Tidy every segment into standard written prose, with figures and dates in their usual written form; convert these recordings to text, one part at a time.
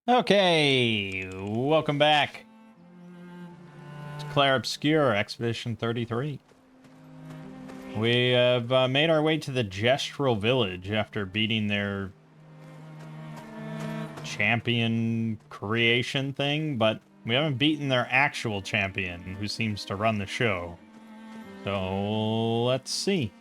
Okay, welcome back to Clair Obscur, Expedition 33. We have made our way to the Gestural Village after beating their champion creation thing, but we haven't beaten their actual champion, who seems to run the show. So, let's see.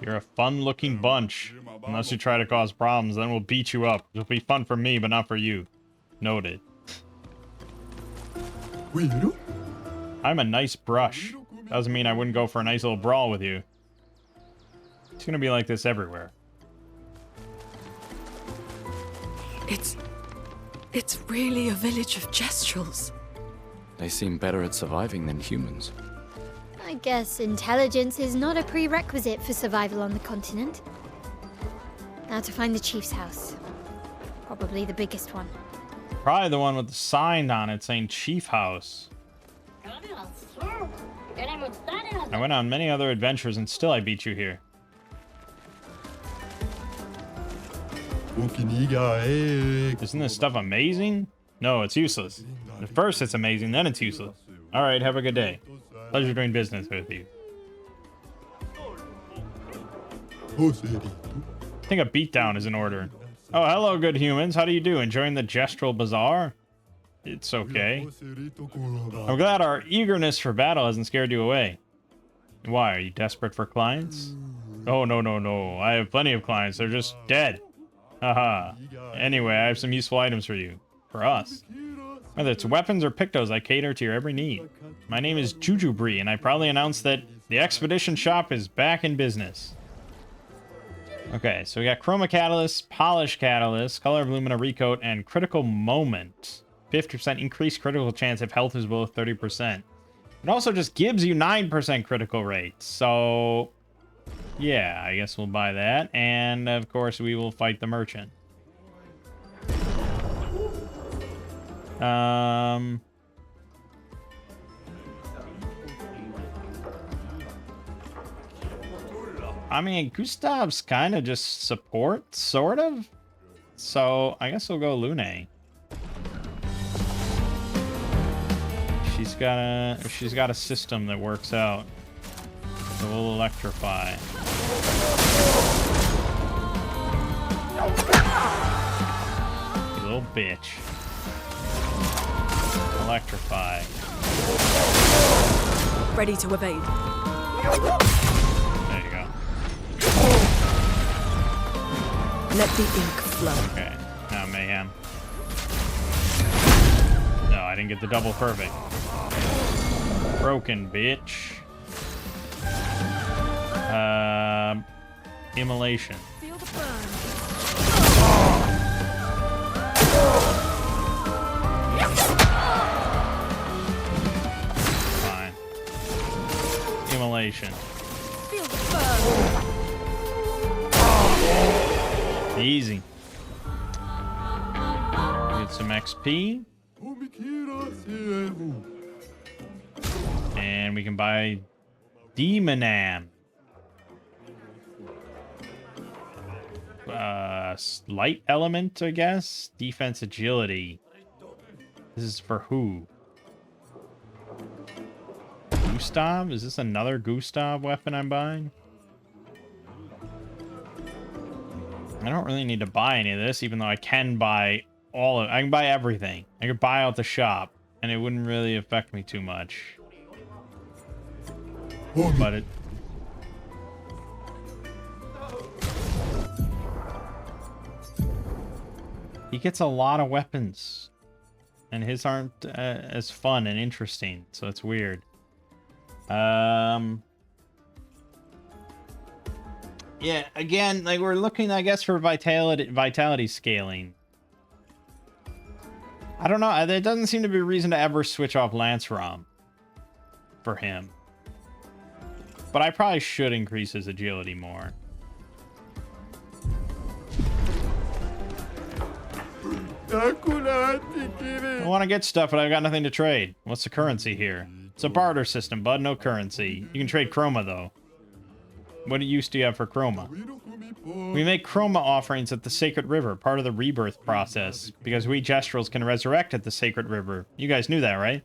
You're a fun-looking bunch. Unless you try to cause problems, then we'll beat you up. It'll be fun for me, but not for you. Noted. I'm a nice brush. Doesn't mean I wouldn't go for a nice little brawl with you. It's gonna be like this everywhere. It's really a village of Gestrals. They seem better at surviving than humans. I guess intelligence is not a prerequisite for survival on the continent. Now to find the chief's house. Probably the biggest one. Probably the one with the sign on it saying Chief House. I went on many other adventures and still I beat you here. Isn't this stuff amazing? No, it's useless. At first it's amazing, then it's useless. Alright, have a good day. Pleasure doing business with you. I think a beatdown is in order. Oh, hello, good humans. How do you do? Enjoying the Gestral Bazaar? It's okay. I'm glad our eagerness for battle hasn't scared you away. Why, are you desperate for clients? Oh, no. I have plenty of clients. They're just dead. Haha. Anyway, I have some useful items for you. For us. Whether it's weapons or pictos, I cater to your every need. My name is Jujubri, and I proudly announce that the Expedition Shop is back in business. Okay, so we got Chroma Catalyst, Polish Catalyst, Color of Lumina Recoat, and Critical Moment. 50% increased critical chance if health is below 30%. It also just gives you 9% critical rate, so... yeah, I guess we'll buy that. And, of course, we will fight the merchant. I mean, Gustav's kind of just support, sort of. So, I guess we'll go Lune. She's got a system that works out. So we'll electrify. You little bitch. Electrify. Ready to evade. There you go. Let the ink flow. Okay, now mayhem. No, I didn't get the double perfect. Broken, bitch. Immolation. Feel the burn. Fine. Immolation. Feel the burn. Easy. Get some XP. And we can buy Demonam. Light element, I guess. Defense agility. This is for who? Gustav? Is this another Gustav weapon I'm buying? I don't really need to buy any of this, even though I can buy I can buy everything. I could buy out the shop, and it wouldn't really affect me too much. But it... he gets a lot of weapons, and his aren't as fun and interesting, so it's weird. Yeah, again, like we're looking, I guess, for vitality scaling. I don't know. There doesn't seem to be a reason to ever switch off Lance Rom. for him. But I probably should increase his agility more. I want to get stuff, but I've got nothing to trade. What's the currency here? It's a barter system, bud. No currency. You can trade chroma, though. What use do you have for chroma? We make chroma offerings at the Sacred River, part of the rebirth process, because we Gestrals can resurrect at the Sacred River. You guys knew that, right?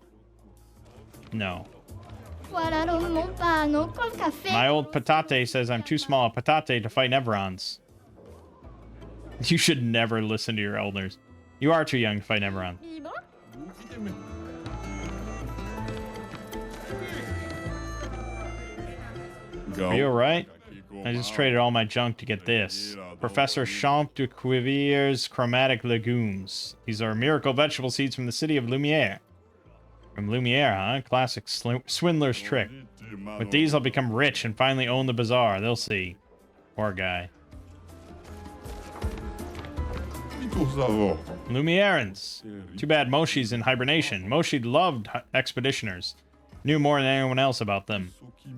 No. My old patate says I'm too small a patate to fight Neverons. You should never listen to your elders. You are too young to fight Neveron. Are you alright? I just traded all my junk to get this. Professor Champ de Quivier's chromatic legumes. These are miracle vegetable seeds from the city of Lumiere. From Lumiere, huh? Classic swindler's trick. With these, I'll become rich and finally own the bazaar. They'll see. Poor guy. Lumierans. Too bad Moshi's in hibernation. Moshi loved expeditioners. Knew more than anyone else about them.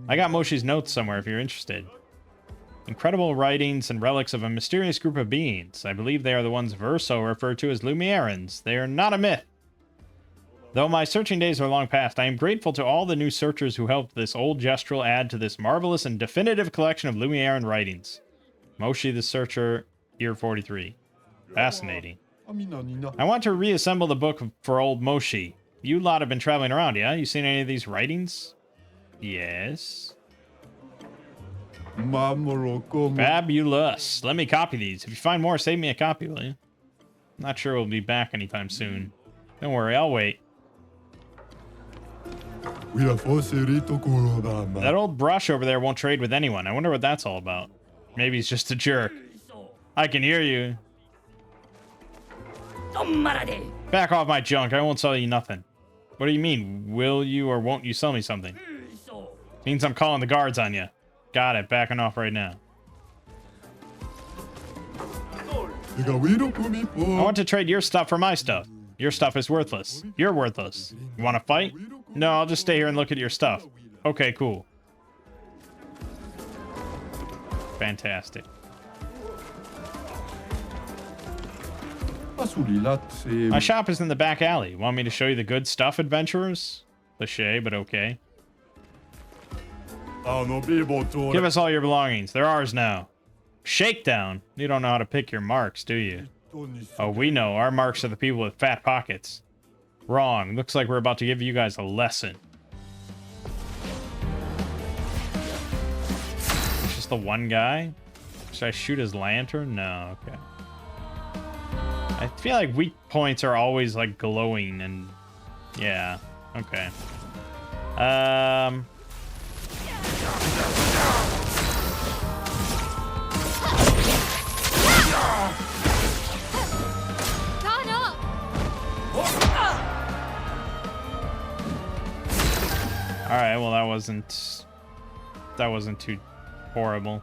I got Moshi's notes somewhere if you're interested. Incredible writings and relics of a mysterious group of beings. I believe they are the ones Verso referred to as Lumierans. They are not a myth. Though my searching days are long past, I am grateful to all the new searchers who helped this old Gestral add to this marvelous and definitive collection of Lumieran writings. Moshi the Searcher, Year 43. Fascinating. I want to reassemble the book for old Moshi. You lot have been traveling around, yeah? You seen any of these writings? Yes. Fabulous. Let me copy these. If you find more, save me a copy, will you? Not sure we'll be back anytime soon. Don't worry, I'll wait. That old brush over there won't trade with anyone. I wonder what that's all about. Maybe he's just a jerk. I can hear you. Back off my junk. I won't sell you nothing. What do you mean? Will you or won't you sell me something? Means I'm calling the guards on you. Got it. Backing off right now. I want to trade your stuff for my stuff. Your stuff is worthless. You're worthless. You want to fight? No, I'll just stay here and look at your stuff. Okay, cool. Fantastic. My shop is in the back alley. Want me to show you the good stuff, adventurers? Cliché, but okay. Give us all your belongings. They're ours now. Shakedown. You don't know how to pick your marks, do you? Oh, we know. Our marks are the people with fat pockets. Wrong. Looks like we're about to give you guys a lesson. It's just the one guy? Should I shoot his lantern? No, okay. I feel like weak points are always like glowing and yeah, okay. All right, well that wasn't too horrible.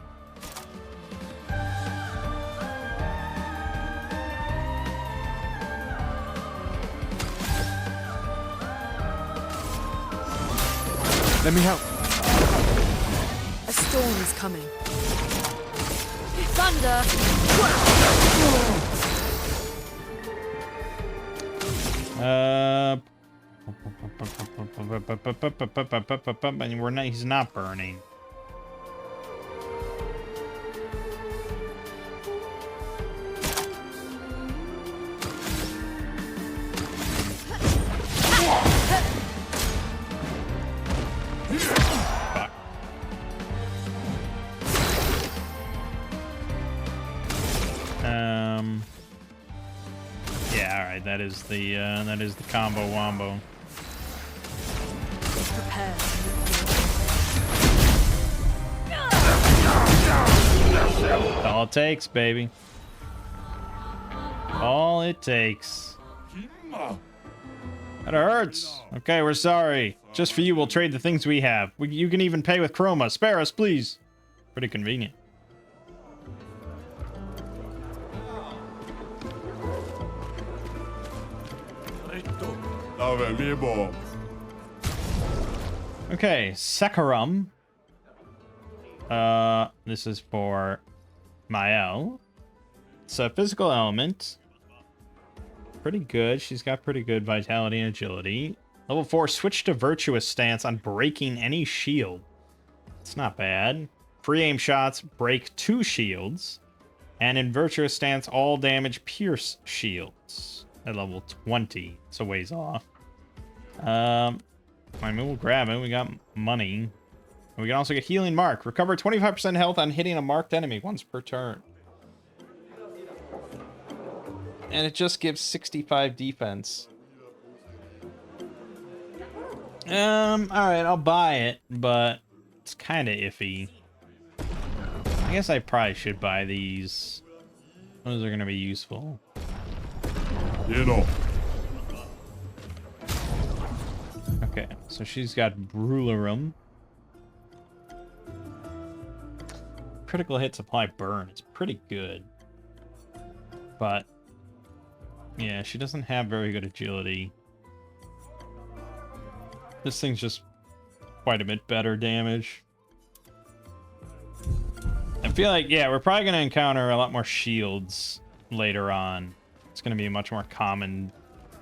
Let me help. A storm is coming. Thunder! He's not burning. Yeah, all right. That is the combo wombo. Prepare. That's all it takes, baby. All it takes. That hurts. Okay, we're sorry. Just for you, we'll trade the things we have. You can even pay with chroma. Spare us, please. Pretty convenient. Okay, Sekarum. This is for Mael. It's a physical element. Pretty good. She's got pretty good vitality and agility. Level 4, switch to virtuous stance on breaking any shield. It's not bad. Free aim shots break 2 shields. And in virtuous stance, all damage pierce shields. At level 20. It's a ways off. I mean, we'll grab it. We got money. And we can also get healing mark. Recover 25% health on hitting a marked enemy once per turn. And it just gives 65 defense. Alright, I'll buy it, but it's kind of iffy. I guess I probably should buy these. Those are going to be useful. You know. Okay, so she's got Brularum. Critical hit supply burn. It's pretty good. But yeah, she doesn't have very good agility. This thing's just quite a bit better damage. I feel like, yeah, we're probably going to encounter a lot more shields later on. It's going to be a much more common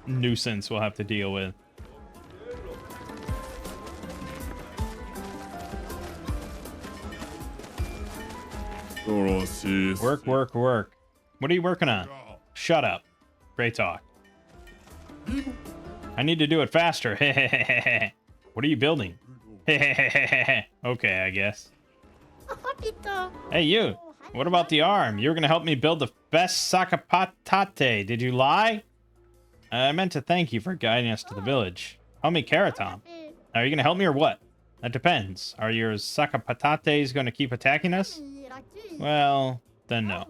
nuisance we'll have to deal with. Work, work, work. What are you working on? Shut up. Great talk. I need to do it faster. What are you building? Okay, I guess. Hey, you. What about the arm? You were going to help me build the best sakapatate. Did you lie? I meant to thank you for guiding us to the village. Help me, Karatom. Are you going to help me or what? That depends. Are your sakapatates going to keep attacking us? Well, then no.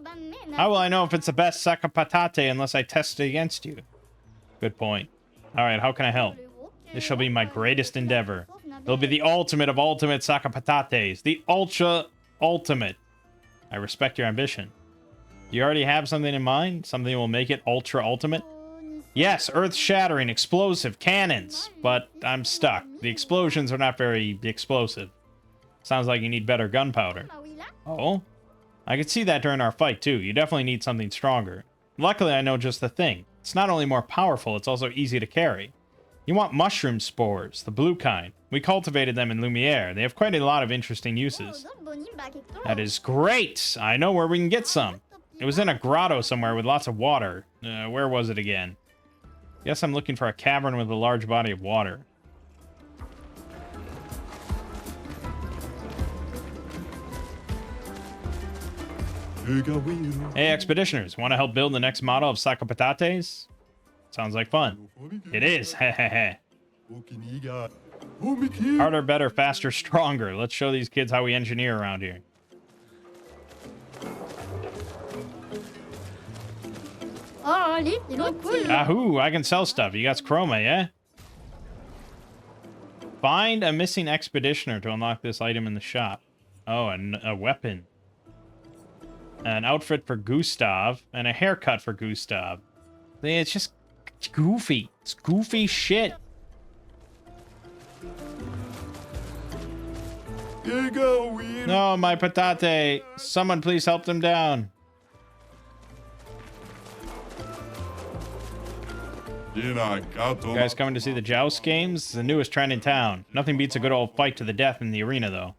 How will I know if it's the best sakapatate unless I test it against you? Good point. Alright, how can I help? This shall be my greatest endeavor. It'll be the ultimate of ultimate sakapatates. The ultra ultimate. I respect your ambition. Do you already have something in mind? Something that will make it ultra ultimate? Yes, earth-shattering, explosive, cannons. But I'm stuck. The explosions are not very explosive. Sounds like you need better gunpowder. Oh? I could see that during our fight, too. You definitely need something stronger. Luckily, I know just the thing. It's not only more powerful, it's also easy to carry. You want mushroom spores, the blue kind. We cultivated them in Lumiere. They have quite a lot of interesting uses. That is great! I know where we can get some. It was in a grotto somewhere with lots of water. Where was it again? Guess I'm looking for a cavern with a large body of water. Hey, expeditioners, want to help build the next model of Sakapatates? Sounds like fun. It is, hehehe. Harder, better, faster, stronger. Let's show these kids how we engineer around here. Yahoo! I can sell stuff. You got chroma, yeah? Find a missing expeditioner to unlock this item in the shop. Oh, and a weapon. An outfit for Gustav, and a haircut for Gustav. It's just goofy. It's goofy shit. No, my patate. Someone please help them down. You guys coming to see the Joust games? It's the newest trend in town. Nothing beats a good old fight to the death in the arena, though.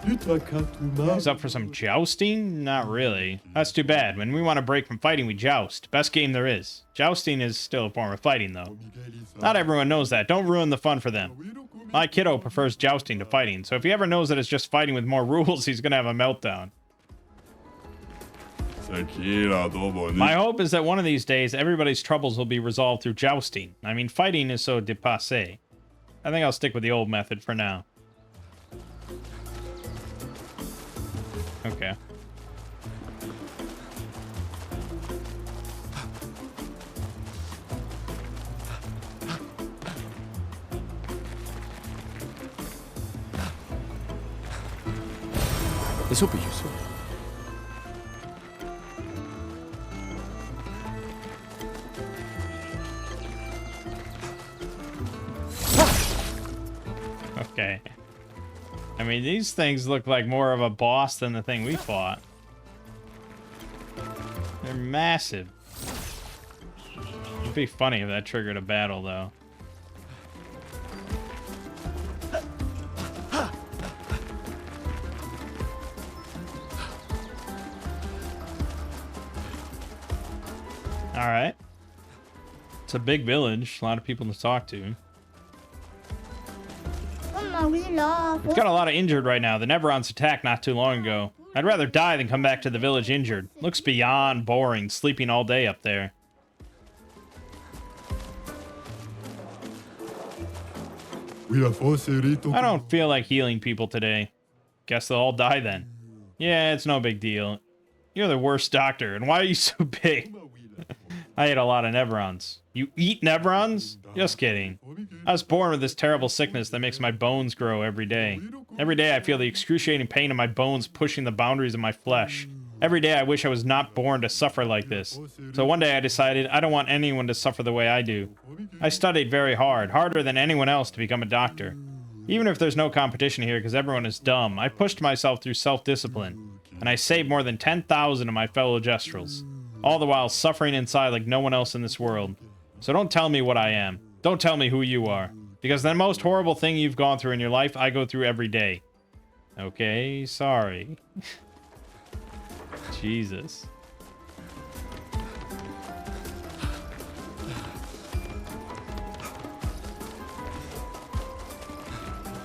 He's up for some jousting? Not really. That's too bad. When we want to break from fighting, we joust. Best game there is. Jousting is still a form of fighting, though. Not everyone knows that. Don't ruin the fun for them. My kiddo prefers jousting to fighting, so if he ever knows that it's just fighting with more rules, he's gonna have a meltdown. My hope is that one of these days, everybody's troubles will be resolved through jousting. I mean, fighting is so dépassé. I think I'll stick with the old method for now. Okay. This will be useful. Okay. I mean, these things look like more of a boss than the thing we fought. They're massive. It'd be funny if that triggered a battle, though. Alright. It's a big village. A lot of people to talk to. We've got a lot of injured right now. The Neverons attacked not too long ago. I'd rather die than come back to the village injured. Looks beyond boring, sleeping all day up there. I don't feel like healing people today. Guess they'll all die then. Yeah, it's no big deal. You're the worst doctor, and why are you so big? I ate a lot of Neverons. You eat Neverons? Just kidding. I was born with this terrible sickness that makes my bones grow every day. Every day I feel the excruciating pain in my bones pushing the boundaries of my flesh. Every day I wish I was not born to suffer like this. So one day I decided I don't want anyone to suffer the way I do. I studied very hard, harder than anyone else to become a doctor. Even if there's no competition here because everyone is dumb, I pushed myself through self-discipline, and I saved more than 10,000 of my fellow Gestrels. All the while suffering inside like no one else in this world. So don't tell me what I am. Don't tell me who you are. Because the most horrible thing you've gone through in your life, I go through every day. Okay, sorry. Jesus.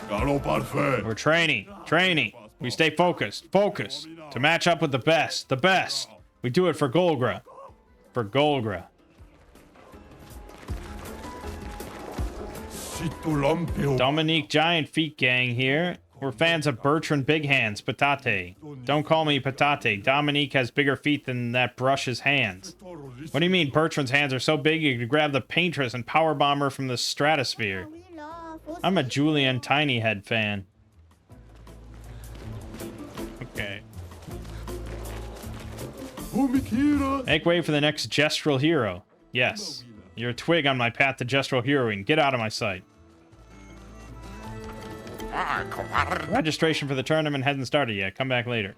We're training. We stay focused. To match up with the best. We do it for Golgra. Dominique Giant Feet Gang here. We're fans of Bertrand Big Hands, Patate. Don't call me Patate. Dominique has bigger feet than that brush's hands. What do you mean Bertrand's hands are so big you could grab the paintress and power bomb her from the stratosphere? I'm a Julian Tiny Head fan. Okay. Make way for the next Gestral hero. Yes. You're a twig on my path to Gestral heroing. Get out of my sight. Registration for the tournament hasn't started yet. Come back later.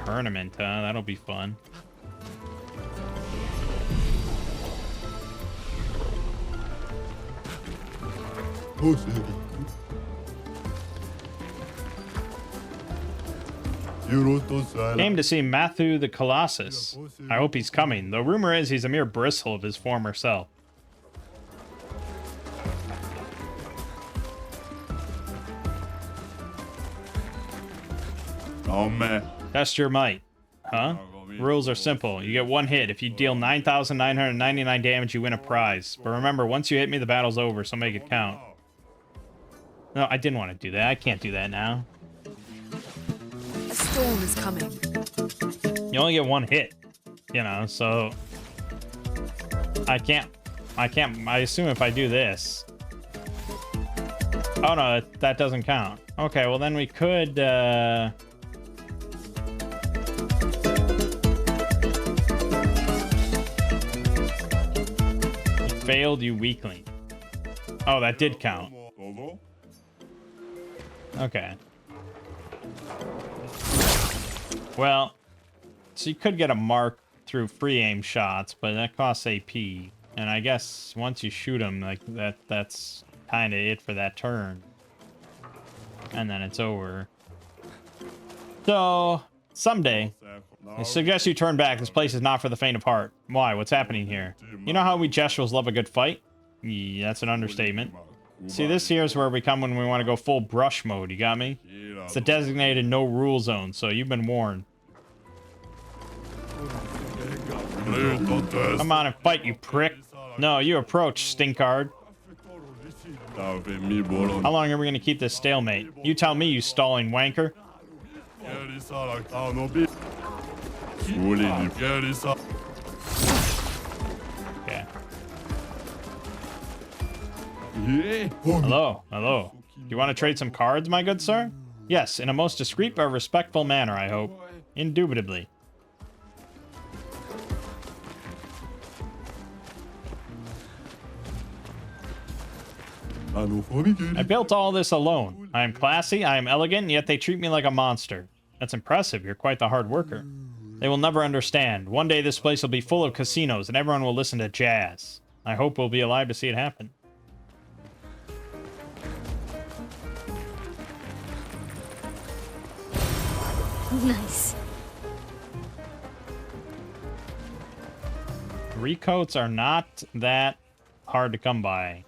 Tournament, huh? That'll be fun. Came to see Matthew the Colossus. I hope he's coming. The rumor is he's a mere bristle of his former self. Test your might. Huh? Rules are simple. You get one hit. If you deal 9,999 damage, you win a prize. But remember, once you hit me, the battle's over, so make it count. No, I didn't want to do that. I can't do that now. A storm is coming. You only get one hit, you know, so I assume if I do this. Oh no, that doesn't count. Okay, well then we could, You failed, you weakling. Oh, that did count. Okay. Well, so you could get a mark through free aim shots, but that costs AP. And I guess once you shoot them, like that's kind of it for that turn. And then it's over. So, someday, I suggest you turn back. This place is not for the faint of heart. Why? What's happening here? You know how we Gestrals love a good fight? Yeah, that's an understatement. See, this here is where we come when we want to go full brush mode, you got me? It's a designated no-rule zone, so you've been warned. Come on and fight, you prick. No, you approach, stinkard. How long are we going to keep this stalemate? You tell me, you stalling wanker. Okay. Hello. Do you want to trade some cards, my good sir? Yes, in a most discreet but respectful manner, I hope. Indubitably. I built all this alone. I am classy, I am elegant, yet they treat me like a monster. That's impressive. You're quite the hard worker. They will never understand. One day this place will be full of casinos and everyone will listen to jazz. I hope we'll be alive to see it happen. Nice. Recoats are not that hard to come by.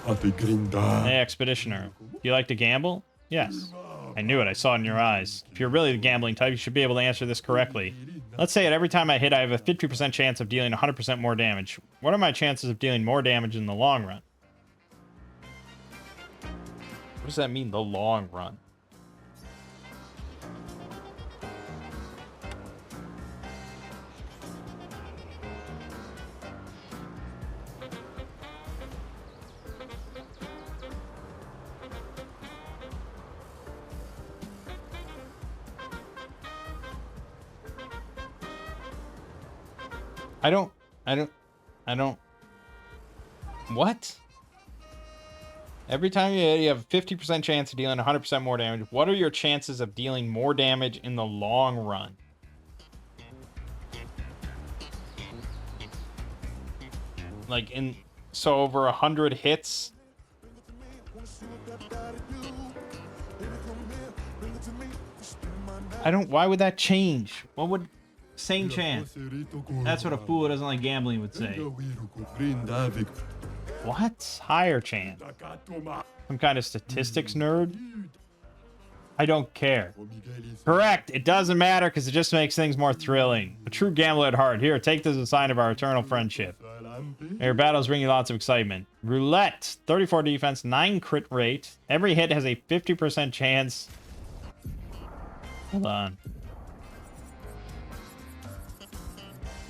Hey, Expeditioner. Do you like to gamble? Yes. I knew it. I saw it in your eyes. If you're really the gambling type, you should be able to answer this correctly. Let's say at every time I hit, I have a 50% chance of dealing 100% more damage. What are my chances of dealing more damage in the long run? What does that mean, the long run? I don't. What? Every time you hit, you have a 50% chance of dealing 100% more damage. What are your chances of dealing more damage in the long run? Like so over 100 hits? Why would that change? What would... Same chance. That's what a fool who doesn't like gambling would say. What? Higher chance? Some kind of statistics nerd? I don't care. Correct. It doesn't matter because it just makes things more thrilling. A true gambler at heart. Here, take this as a sign of our eternal friendship. May your battles bring you lots of excitement. Roulette. 34 defense, 9 crit rate. Every hit has a 50% chance. Hold on.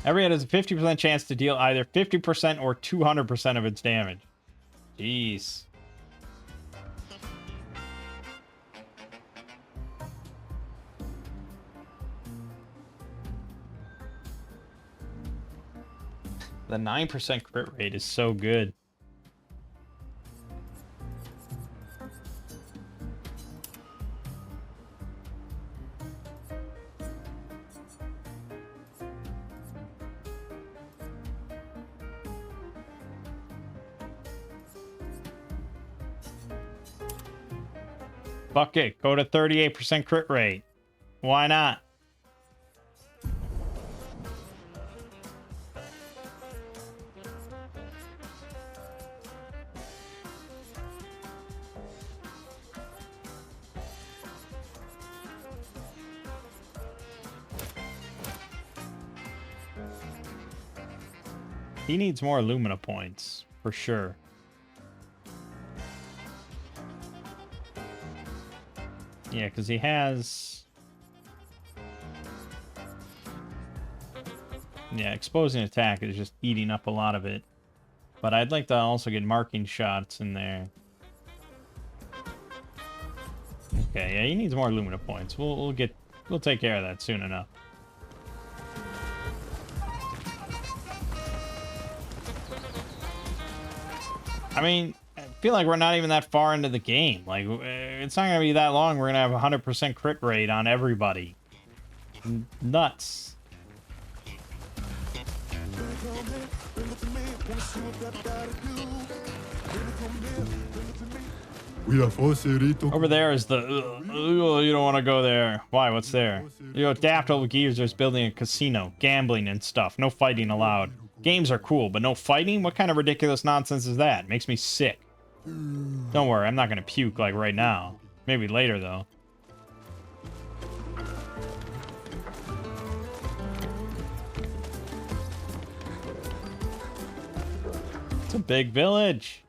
Every hit has a 50% chance to deal either 50% or 200% of its damage. Jeez. The 9% crit rate is so good. Fuck it, go to 38% crit rate. Why not? He needs more Lumina points, for sure. Yeah, because he has... Yeah, exposing attack is just eating up a lot of it. But I'd like to also get marking shots in there. Okay, yeah, he needs more Lumina points. We'll take care of that soon enough. I mean, I feel like we're not even that far into the game. Like, it's not going to be that long. We're going to have 100% crit rate on everybody. Nuts. Over there is the... you don't want to go there. Why? What's there? You know, Daptile Geezer's building a casino. Gambling and stuff. No fighting allowed. Games are cool, but no fighting? What kind of ridiculous nonsense is that? It makes me sick. Don't worry, I'm not gonna puke like right now. Maybe later, though. It's a big village.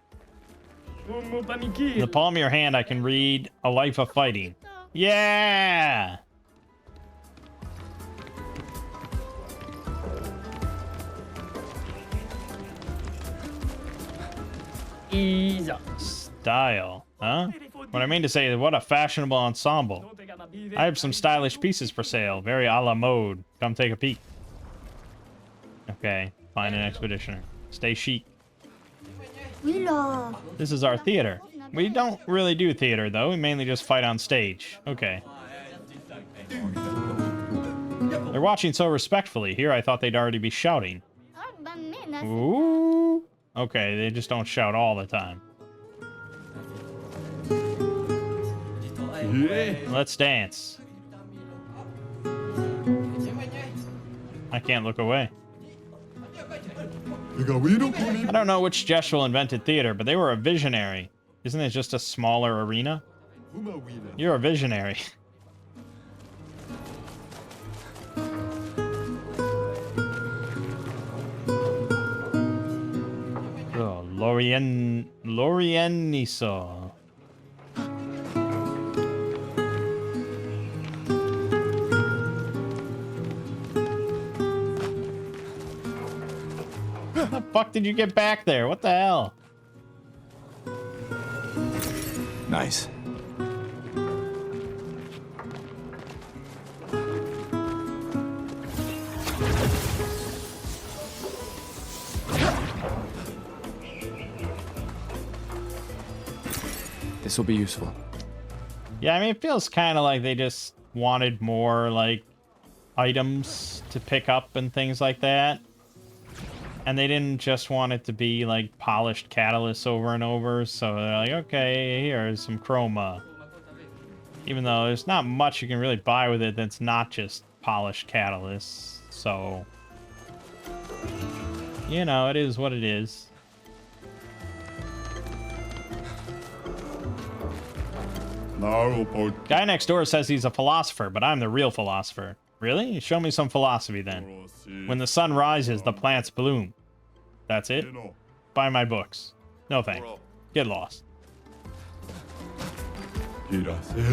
In the palm of your hand, I can read A Life of Fighting. Yeah! Style, huh? What I mean to say is, what a fashionable ensemble. I have some stylish pieces for sale, very a la mode. Come take a peek. Okay, find an expeditioner. Stay chic. This is our theater. We don't really do theater, though. We mainly just fight on stage. Okay. They're watching so respectfully. Here, I thought they'd already be shouting. Ooh. Okay, they just don't shout all the time. Let's dance. I can't look away. I don't know which gestural invented theater, but they were a visionary. Isn't it just a smaller arena? You're a visionary. Oh, Lorieniso. How the fuck did you get back there? What the hell? Nice. This will be useful. Yeah, I mean, it feels kind of like they just wanted more, like, items to pick up and things like that. And they didn't just want it to be, like, polished catalysts over and over. So they're like, okay, here's some chroma. Even though there's not much you can really buy with it that's not just polished catalysts. So, you know, it is what it is. Guy next door says he's a philosopher, but I'm the real philosopher. Really? Show me some philosophy then. When the sun rises, the plants bloom. That's it? Buy my books. No thanks. Get lost.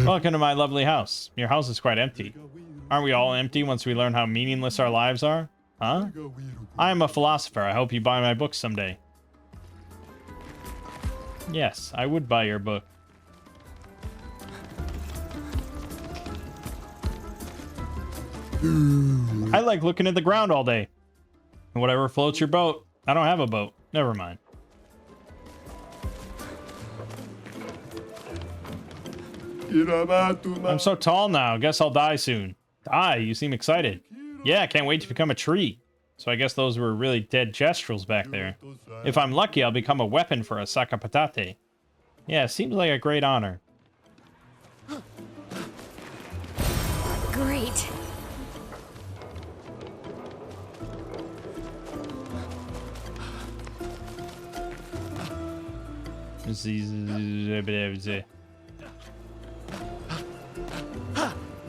Welcome to my lovely house. Your house is quite empty. Aren't we all empty once we learn how meaningless our lives are? Huh? I am a philosopher. I hope you buy my books someday. Yes, I would buy your book. I like looking at the ground all day. Whatever floats your boat. I don't have a boat. Never mind. I'm so tall now. Guess I'll die soon. Die? You seem excited. Yeah, I can't wait to become a tree. So I guess those were really dead gestrels back there. If I'm lucky, I'll become a weapon for a Sakapatate. Yeah, seems like a great honor. Great.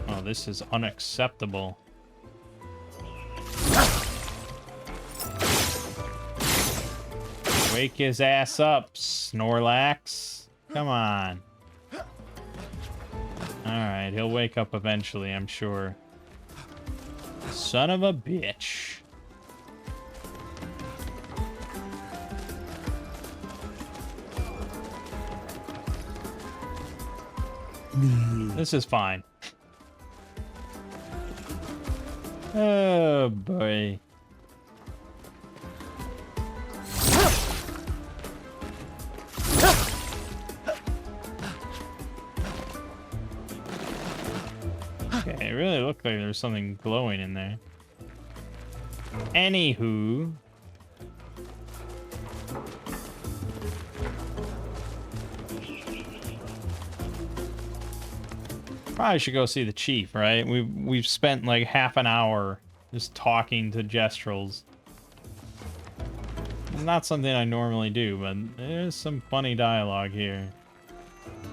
Oh, this is unacceptable. Wake his ass up, Snorlax. Come on. Alright, he'll wake up eventually, I'm sure. Son of a bitch. This is fine. Oh boy. Okay, it really looked like there was something glowing in there. Anywho. Probably should go see the chief, right? We've spent like half an hour just talking to gestrels. It's not something I normally do, but there's some funny dialogue here.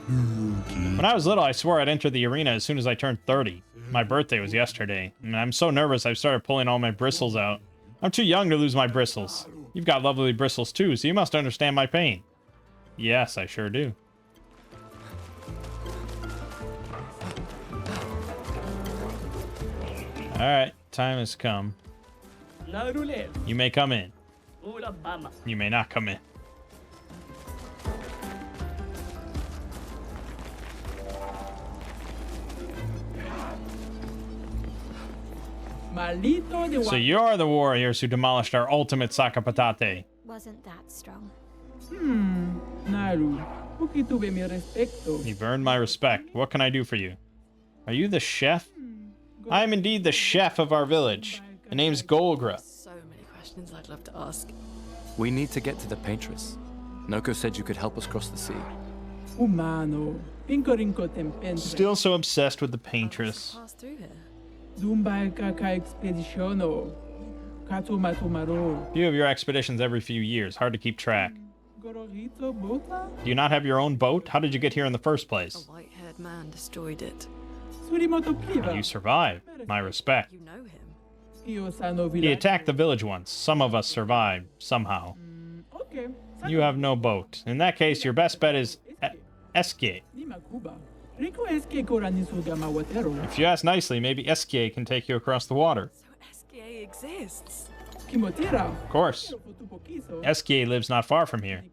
When I was little, I swore I'd enter the arena as soon as I turned 30. My birthday was yesterday, and I'm so nervous I've started pulling all my bristles out. I'm too young to lose my bristles. You've got lovely bristles too, so you must understand my pain. Yes, I sure do. Alright, time has come. You may come in. You may not come in. Maldito de So you're the warriors who demolished our ultimate Sakapatate. Wasn't that strong. Naru, poquito de mi respecto. You've earned my respect. What can I do for you? Are you the chef? I am indeed the chef of our village. The name's Golgra. So many questions I'd love to ask. We need to get to the paintress. Noko said you could help us cross the sea. Humano, pincorinco tempentre. Still so obsessed with the paintress. Pass through here. Dumba kaka expeditiono. Katu matumaro. You have your expeditions every few years. Hard to keep track. Gororito bota? Do you not have your own boat? How did you get here in the first A place? white-haired man destroyed it. Surimoto pliva. You survived. My respect. You know him. Io sano He village. attacked the village once. Some of us survived. Somehow. Okay. You have no boat. In that case, your best bet is Eskie. Nima Cuba. Rico esque koranisu gamawatero. If you ask nicely, maybe Eskie can take you across the water. So SKA exists. Kimotira. Of course. Eskie lives not far from here.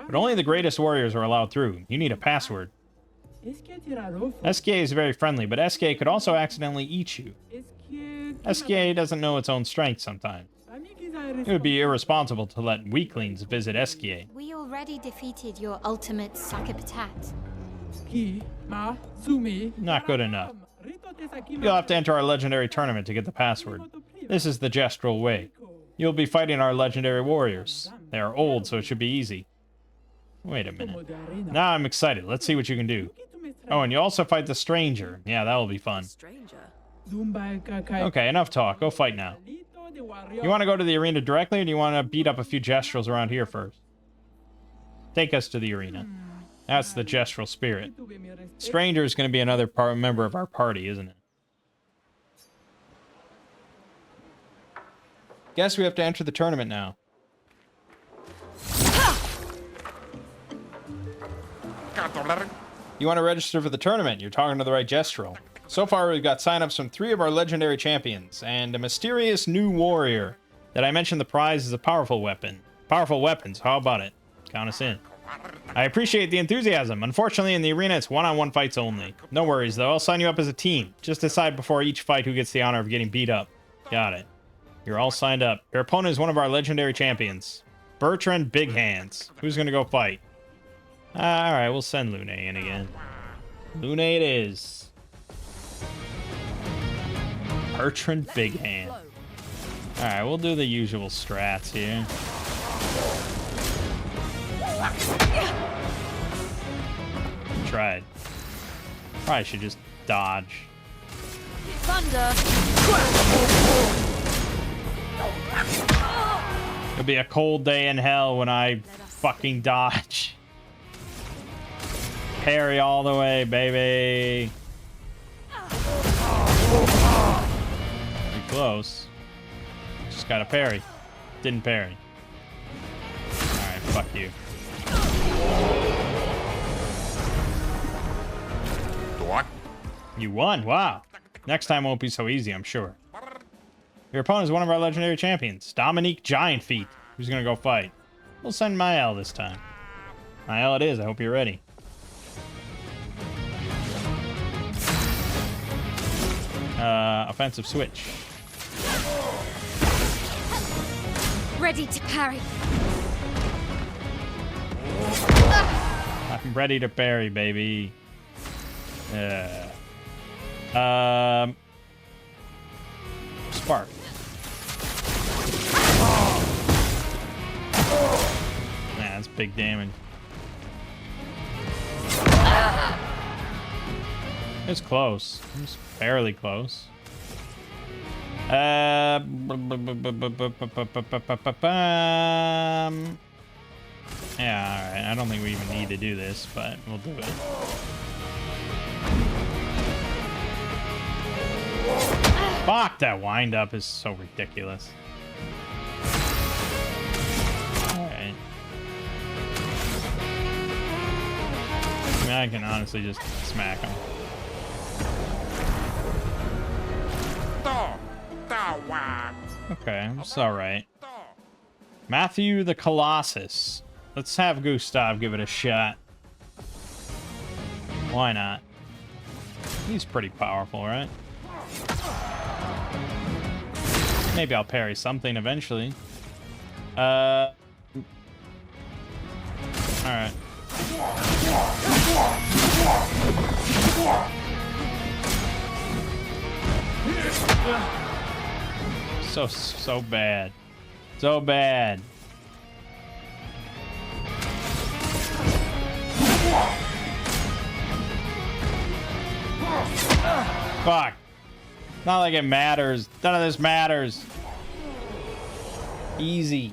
But only the greatest warriors are allowed through. You need a password. Eskie is very friendly, but Eskie could also accidentally eat you. Eskie doesn't know its own strength sometimes. It would be irresponsible to let weaklings visit Eskie. We already defeated your ultimate Sakapatat. Ki, ma, zumi. Not good enough. You'll have to enter our legendary tournament to get the password. This is the gestural way. You'll be fighting our legendary warriors. They are old, so it should be easy. Wait a minute. Now I'm excited. Let's see what you can do. Oh, and you also fight the stranger. Yeah, that will be fun. Stranger. Okay, enough talk. Go fight now. You want to go to the arena directly, or do you want to beat up a few gestrels around here first? Take us to the arena. That's the gestural spirit. Stranger is going to be another member of our party, isn't it? Guess we have to enter the tournament now. You want to register for the tournament? You're talking to the right gestural. So far, we've got sign-ups from 3 of our legendary champions, and a mysterious new warrior. Did I mention the prize is a powerful weapon? Powerful weapons, how about it? Count us in. I appreciate the enthusiasm. Unfortunately, in the arena, it's one-on-one fights only. No worries, though. I'll sign you up as a team. Just decide before each fight who gets the honor of getting beat up. Got it. You're all signed up. Your opponent is one of our legendary champions. Bertrand Big Hands. Who's going to go fight? Alright, we'll send Lune in again. Lune it is. Bertrand Big Hand. Alright, we'll do the usual strats here. Tried. Probably should just dodge. Thunder. It'll be a cold day in hell when I fucking dodge. Parry all the way, baby. Pretty close. Just got a parry. Didn't parry. Alright, fuck you. You won, wow. Next time won't be so easy, I'm sure. Your opponent is one of our legendary champions, Dominique Giant Feet. Who's gonna go fight? We'll send Mael this time. Mael it is, I hope you're ready. Offensive switch. Ready to parry. I'm ready to parry, baby. Spark. Man, that's big damage. It's close. It's fairly close. Yeah, alright. I don't think we even need to do this, but we'll do it. Fuck, that wind up is so ridiculous. Alright. I mean, I can honestly just smack him. Okay, it's alright. Matthew the Colossus. Let's have Gustav give it a shot. Why not? He's pretty powerful, right? Maybe I'll parry something eventually. Alright. So bad. So bad. Fuck. Not like it matters. None of this matters. Easy.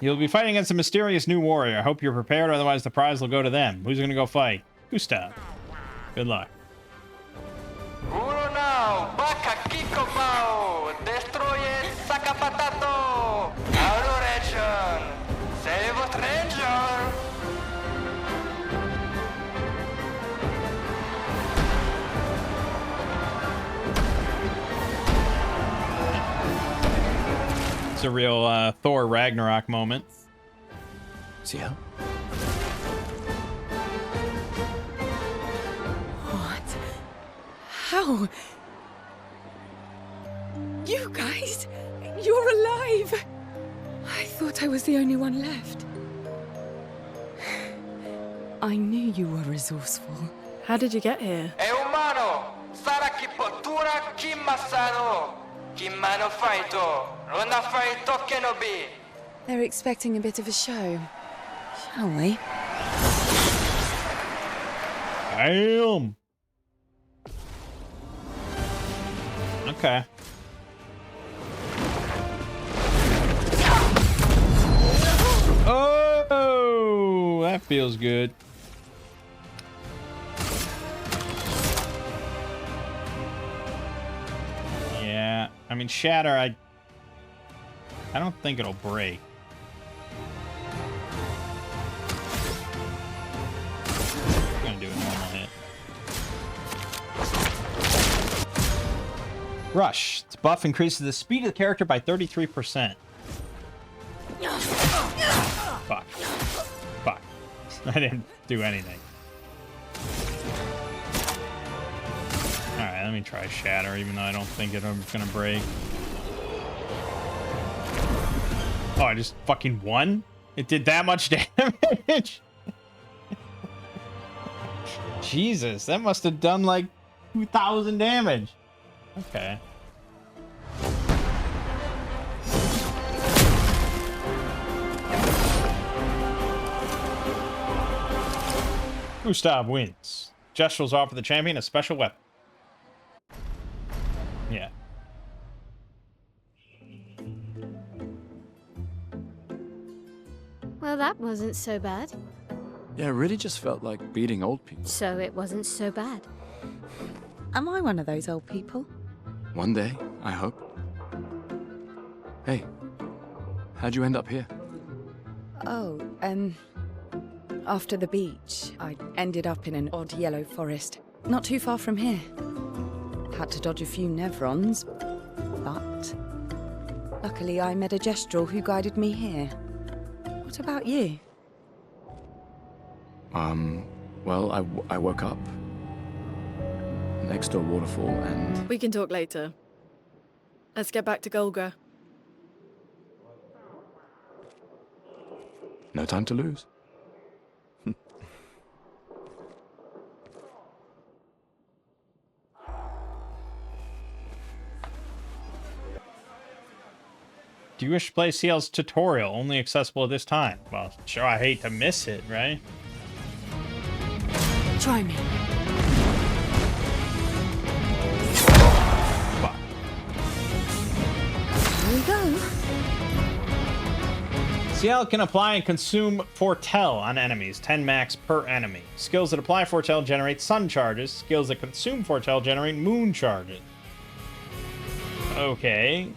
You'll be fighting against a mysterious new warrior. I hope you're prepared, otherwise the prize will go to them. Who's gonna go fight? Gustav. Good luck. Uno now, Baka Kiko Bao, destroye Sakapatato, Adoration, save a stranger. It's a real Thor Ragnarok moment. Ciel? What? How? You guys? You're alive! I thought I was the only one left. I knew you were resourceful. How did you get here? E umano, Sara ki potura ki masano, ki mano faito, rona faito kenobi. They're expecting a bit of a show. Shall we? Damn. Okay. Oh, that feels good. Yeah, I mean, Shatter, I don't think it'll break. I'm gonna do a normal hit. Rush. Its buff increases the speed of the character by 33%. Fuck. Fuck. I didn't do anything. Alright, let me try Shatter, even though I don't think it's gonna break. Oh, I just fucking won? It did that much damage? Jesus, that must have done like 2,000 damage. Okay. Gustav wins. Gestrels offer the champion a special weapon. Yeah. Well, that wasn't so bad. Yeah, it really just felt like beating old people. So it wasn't so bad. Am I one of those old people? One day, I hope. Hey, how'd you end up here? Oh, after the beach, I ended up in an odd yellow forest, not too far from here. Had to dodge a few Nevrons, but luckily I met a Gestral who guided me here. What about you? Well, I woke up next to a waterfall and... We can talk later. Let's get back to Golga. No time to lose. Do you wish to play CL's tutorial, only accessible at this time? Well, sure, I hate to miss it, right? Try me. Fuck. Here we go. CL can apply and consume Foretell on enemies, 10 max per enemy. Skills that apply Foretell generate sun charges. Skills that consume Foretell generate moon charges. Okay.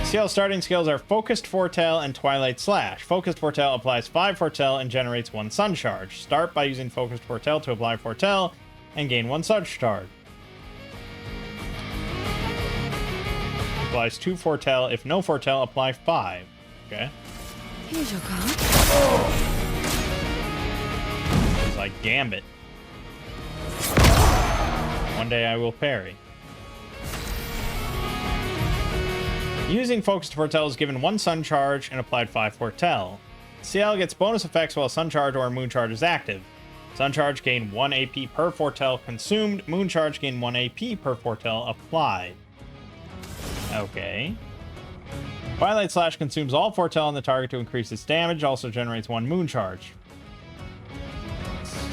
CL starting skills are Focused Foretell and Twilight Slash. Focused Foretell applies 5 Foretell and generates 1 sun charge. Start by using Focused Foretell to apply Foretell and gain 1 sun charge. Applies 2 Foretell. If no Foretell, apply 5. Okay. Here's your card. It's like Gambit. One day I will parry. Using Focused Foretell is given 1 Sun Charge and applied 5 Foretell. CL gets bonus effects while Sun Charge or Moon Charge is active. Sun Charge gain 1 AP per Foretell consumed. Moon Charge gain 1 AP per Foretell applied. Okay. Twilight Slash consumes all Foretell on the target to increase its damage, also generates 1 Moon Charge.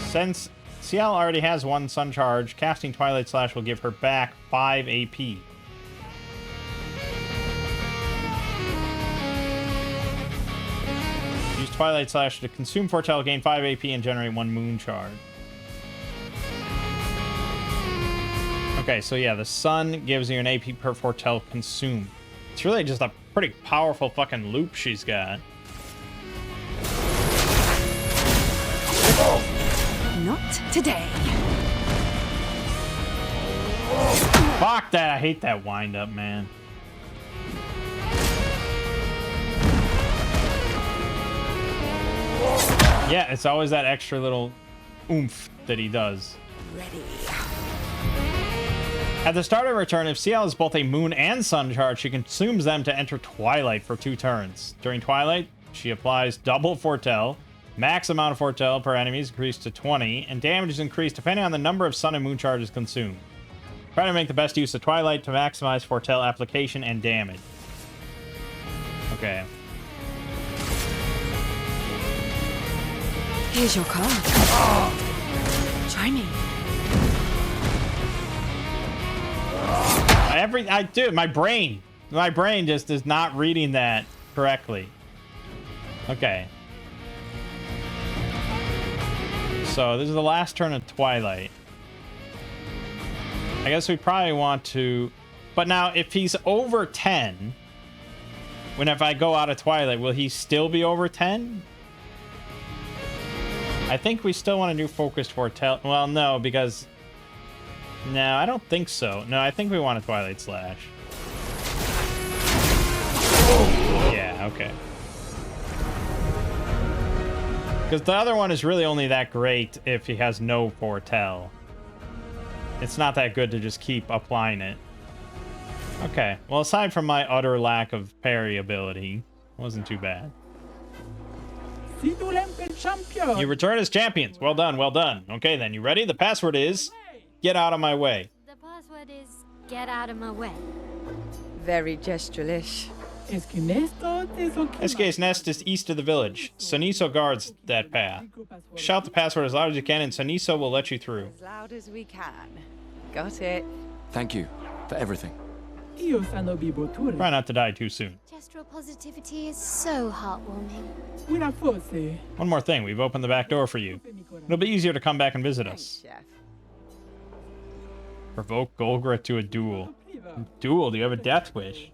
Since CL already has 1 Sun Charge, casting Twilight Slash will give her back 5 AP. Use Twilight Slash to consume Foretell, gain 5 AP, and generate 1 Moon Charge. Okay, so yeah, the Sun gives you an AP per Foretell consumed. It's really just a pretty powerful fucking loop she's got. Not today. Fuck that, I hate that wind up, man. Yeah, it's always that extra little oomph that he does. Ready. At the start of her turn, if CL is both a Moon and Sun Charge, she consumes them to enter Twilight for 2 turns. During Twilight, she applies double Foretell. Max amount of Foretell per enemy is increased to 20, and damage is increased depending on the number of Sun and Moon Charges consumed. Try to make the best use of Twilight to maximize Foretell application and damage. Okay. Here's your card. Try me. Dude, my brain just is not reading that correctly. Okay. So this is the last turn of Twilight. I guess we probably want to, but now if he's over 10, if I go out of Twilight, will he still be over 10? I think we still want to do Focused Foretell. Well, no, because no, I don't think so. No, I think we want a Twilight Slash. Yeah, okay. Because the other one is really only that great if he has no Foretell. It's not that good to just keep applying it. Okay, well, aside from my utter lack of parry ability, it wasn't too bad. You return as champions. Well done, well done. Okay, then, you ready? The password is... Get out of my way. The password is get out of my way. Very gestural-ish. SK's nest is east of the village. Soniso guards that path. Shout the password as loud as you can and Soniso will let you through. As loud as we can. Got it. Thank you for everything. Try not to die too soon. Gestural positivity is so heartwarming. One more thing, we've opened the back door for you. It'll be easier to come back and visit us. Chef. Provoke Golgra to a duel. Duel? Do you have a death wish?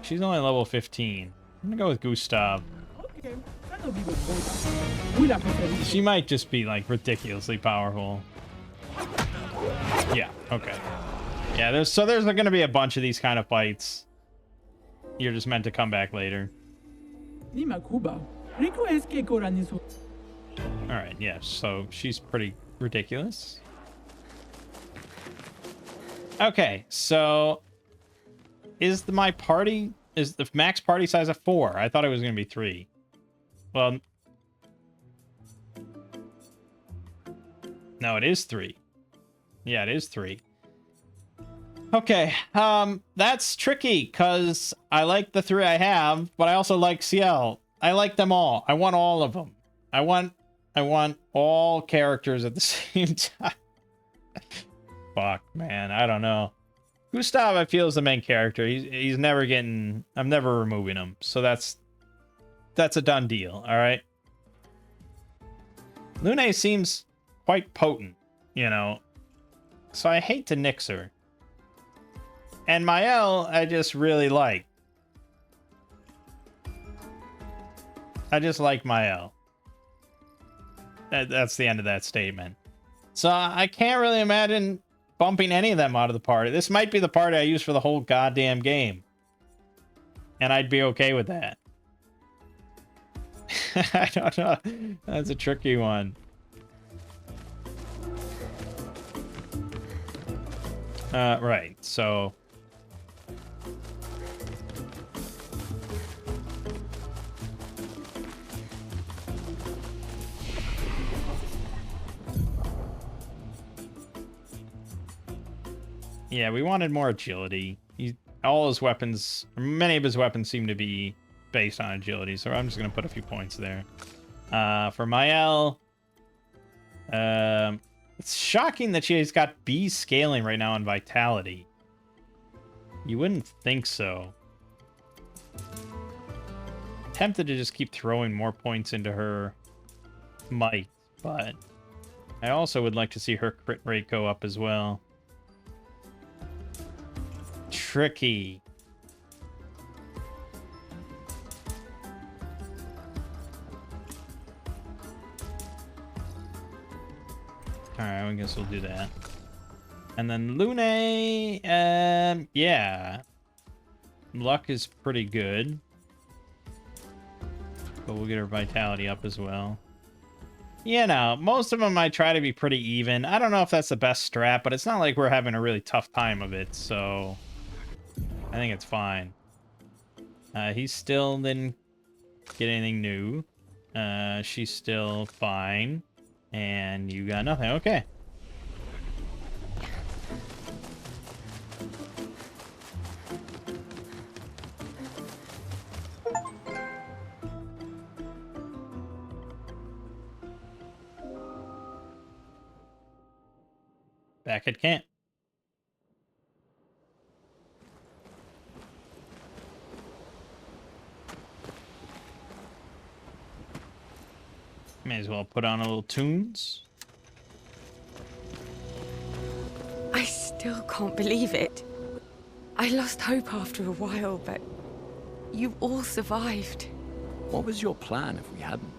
She's only level 15. I'm gonna go with Gustav. She might just be like ridiculously powerful. Yeah, okay. Yeah, there's gonna be a bunch of these kind of fights. You're just meant to come back later. Alright, yeah, so she's pretty ridiculous. Okay, so is the max party size a 4? I thought it was gonna be 3. Well, no, it is 3. Yeah, it is 3. Okay, that's tricky because I like the 3 I have, but I also like CL. I like them all. I want all of them. I want all characters at the same time. Fuck, man, I don't know. Gustav, I feel, is the main character. He's never getting... I'm never removing him. So that's a done deal, all right? Lune seems quite potent, you know. So I hate to nix her. And Mael, I just really like. I just like Mael. That's the end of that statement. So I can't really imagine bumping any of them out of the party. This might be the party I use for the whole goddamn game. And I'd be okay with that. I don't know. That's a tricky one. Right, so... Yeah, we wanted more agility. All his weapons, many of his weapons seem to be based on agility, so I'm just going to put a few points there. For Mael, it's shocking that she's got B scaling right now on Vitality. You wouldn't think so. Tempted to just keep throwing more points into her might, but I also would like to see her crit rate go up as well. Tricky. Alright, I guess we'll do that. And then Lune, yeah. Luck is pretty good. But we'll get her vitality up as well. You know, most of them I try to be pretty even. I don't know if that's the best strat, but it's not like we're having a really tough time of it, so... I think it's fine. He still didn't get anything new. She's still fine. And you got nothing. Okay. Back at camp. May as well put on a little tunes. I still can't believe it. I lost hope after a while, but you all survived. What was your plan if we hadn't?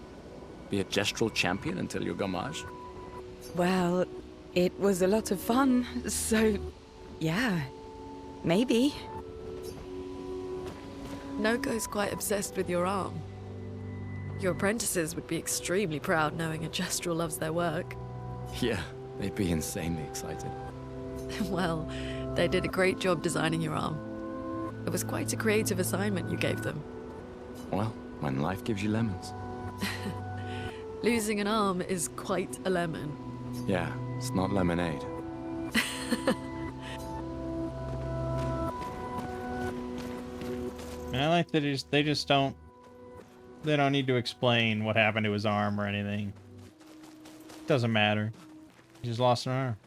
Be a gestural champion until your gamage? Well, it was a lot of fun, so yeah, maybe. Noko's quite obsessed with your arm. Your apprentices would be extremely proud knowing a gestural loves their work. Yeah, they'd be insanely excited. Well, they did a great job designing your arm. It was quite a creative assignment you gave them. Well, when life gives you lemons. Losing an arm is quite a lemon. Yeah, it's not lemonade. And I like that they just don't... They don't need to explain what happened to his arm or anything. Doesn't matter. He just lost an arm.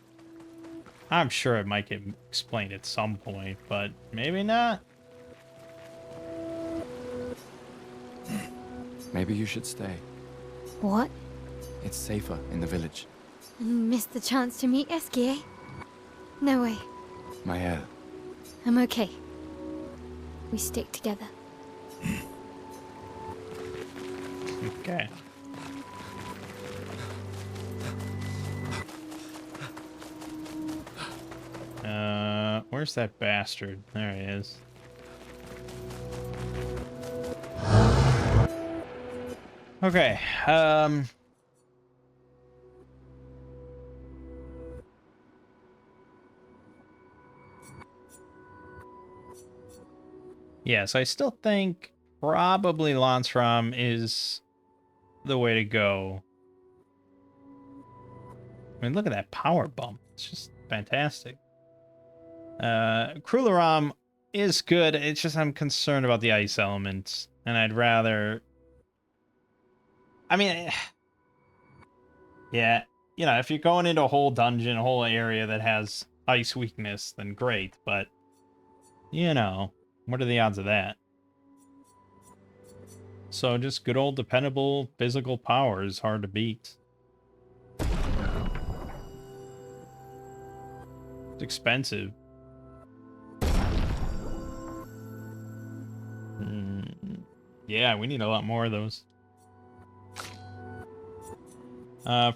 I'm sure it might get explained at some point, but maybe not. Maybe you should stay. What? It's safer in the village. Missed the chance to meet Eskie, eh? No way. Mael. I'm okay. We stick together. Okay. Where's that bastard? There he is. Okay, yes, I still think probably Lansram is the way to go. I mean, look at that power bump. It's just fantastic. Krularam is good. It's just I'm concerned about the ice elements, and I'd rather... I mean, yeah, you know, if you're going into a whole dungeon, a whole area that has ice weakness, then great, but, you know, what are the odds of that? So just good old dependable physical power is hard to beat. It's expensive. Yeah, we need a lot more of those.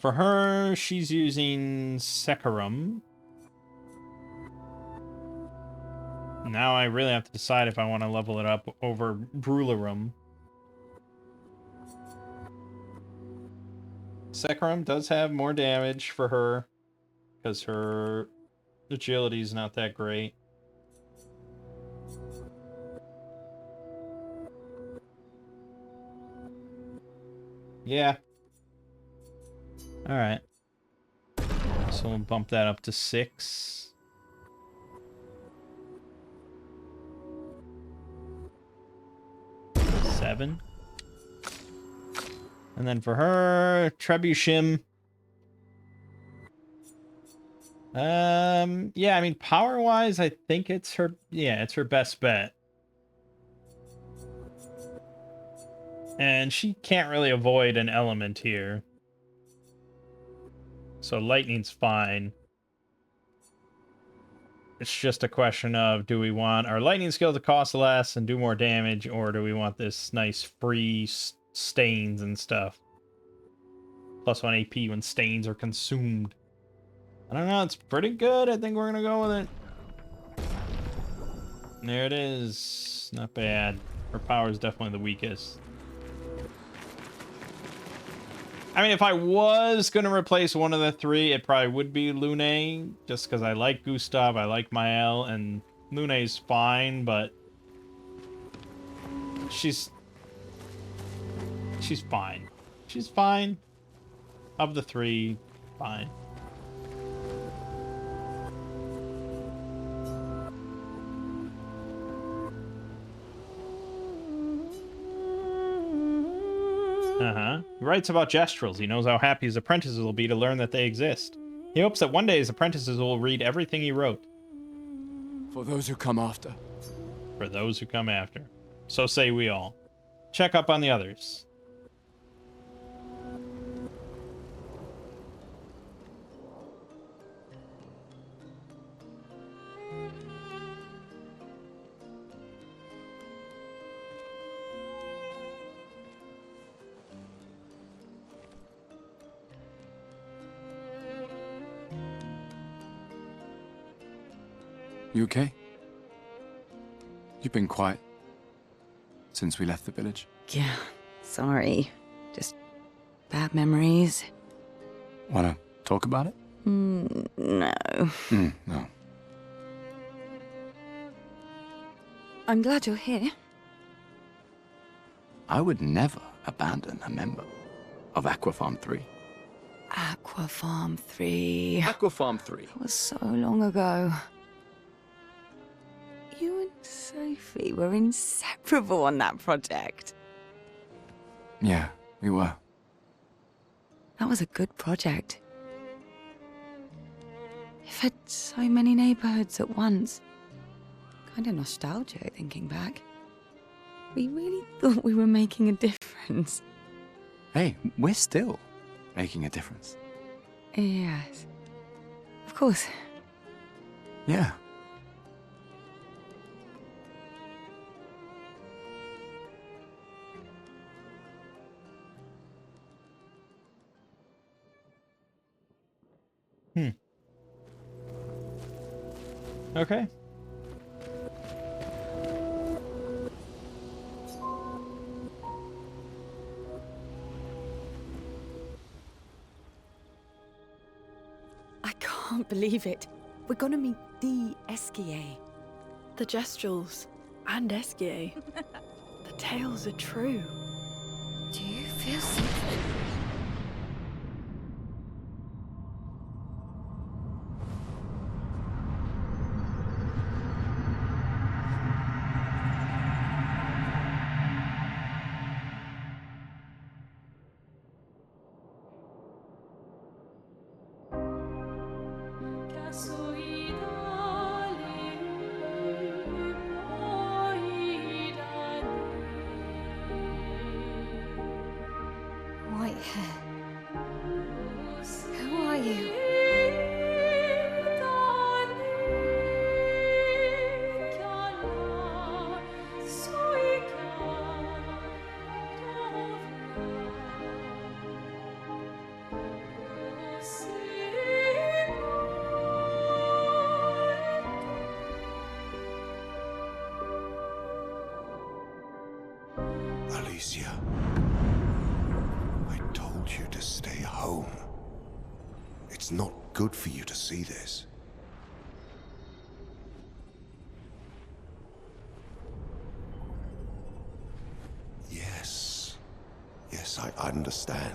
For her, she's using Secarum. Now I really have to decide if I want to level it up over Brularum. Secarum does have more damage for her, because her Agility's not that great. Yeah. Alright. So we'll bump that up to 6. Seven. And then for her, Trebuchem. Yeah, I mean, power-wise, I think it's her, yeah, it's her best bet. And she can't really avoid an element here. So lightning's fine. It's just a question of, do we want our lightning skill to cost less and do more damage, or do we want this nice free stains and stuff? +1 AP when stains are consumed. I don't know, it's pretty good. I think we're gonna go with it. There it is. Not bad. Her power is definitely the weakest. I mean, if I was gonna replace one of the 3, it probably would be Lune, just because I like Gustav, I like Mael, and Lune's fine, but she's fine. She's fine. Of the 3, fine. He writes about Gestrels. He knows how happy his apprentices will be to learn that they exist. He hopes that one day his apprentices will read everything he wrote. For those who come after. For those who come after. So say we all. Check up on the others. You okay? You've been quiet since we left the village. Yeah, sorry. Just bad memories. Wanna talk about it? No. No. I'm glad you're here. I would never abandon a member of Aquafarm 3. Aquafarm 3. Aquafarm 3. That was so long ago. You and Sophie were inseparable on that project. Yeah, we were. That was a good project. It fed so many neighborhoods at once. Kind of nostalgic thinking back. We really thought we were making a difference. Hey, we're still making a difference. Yes. Of course. Yeah. Okay. I can't believe it. We're gonna meet the Esquier. The Gestrels and Esquier. The tales are true. Do you feel something? White hair. Who are you? Alicia, I told you to stay home. It's not good for you to see this. Yes, I understand.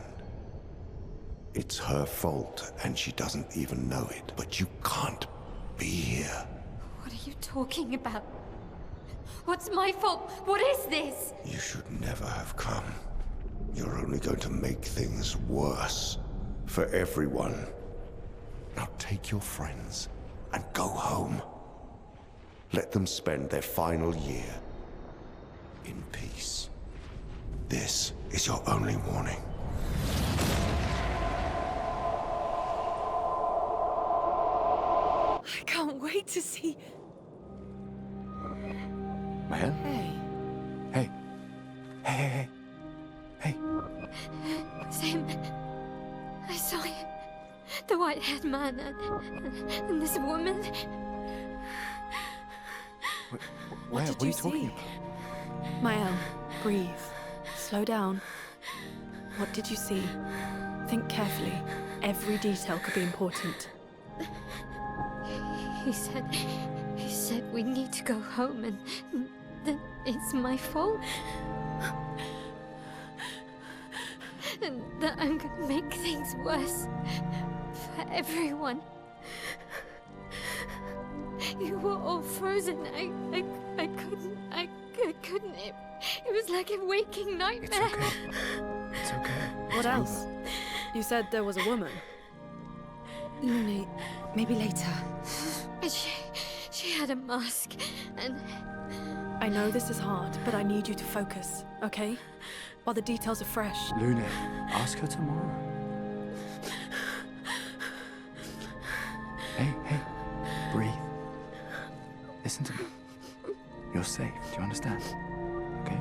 It's her fault, and she doesn't even know it. But you can't be here. What are you talking about? What's my fault? What is this? You should never have come. You're only going to make things worse. For everyone. Now take your friends and go home. Let them spend their final year in peace. This is your only warning. I can't wait to see. Maya? Hey. Hey. Hey, hey, hey. Hey. Sam, I saw him. The white-haired man and this woman. Where? What What did are you you talking see? about? Mael, breathe. Slow down. What did you see? Think carefully. Every detail could be important. He said we need to go home and that it's my fault. And that I'm gonna make things worse for everyone. You were all frozen. I couldn't. It was like a waking nightmare. It's okay. It's okay. What It's else? over. You said there was a woman. Lune, maybe later. She had a mask, and I know this is hard, but I need you to focus, okay? While the details are fresh. Lune, ask her tomorrow. Hey, breathe. Listen to me. You're safe, do you understand? Okay?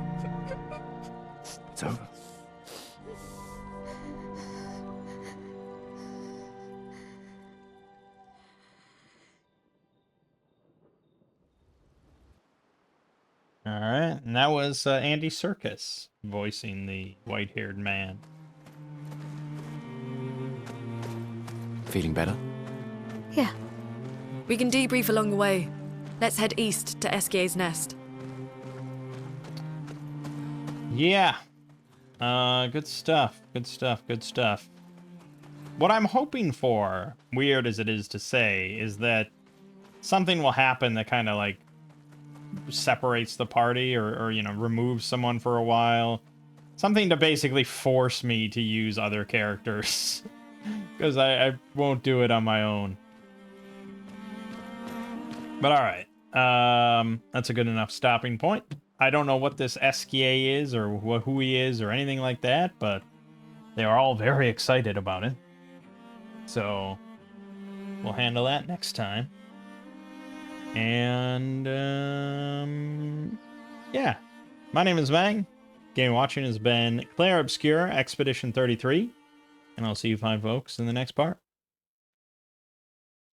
It's over. All right, and that was Andy Serkis voicing the white-haired man. Feeling better? Yeah. We can debrief along the way. Let's head east to Eskier's nest. Yeah. Good stuff. Good stuff. Good stuff. What I'm hoping for, weird as it is to say, is that something will happen that kind of like separates the party or you know, removes someone for a while. Something to basically force me to use other characters. Because I won't do it on my own. But alright. That's a good enough stopping point. I don't know what this Eskier is or who he is or anything like that, but they are all very excited about it. So we'll handle that next time. And yeah. My name is Mangg. Game watching has been Clair, Obscur, Expedition 33. And I'll see you fine folks in the next part.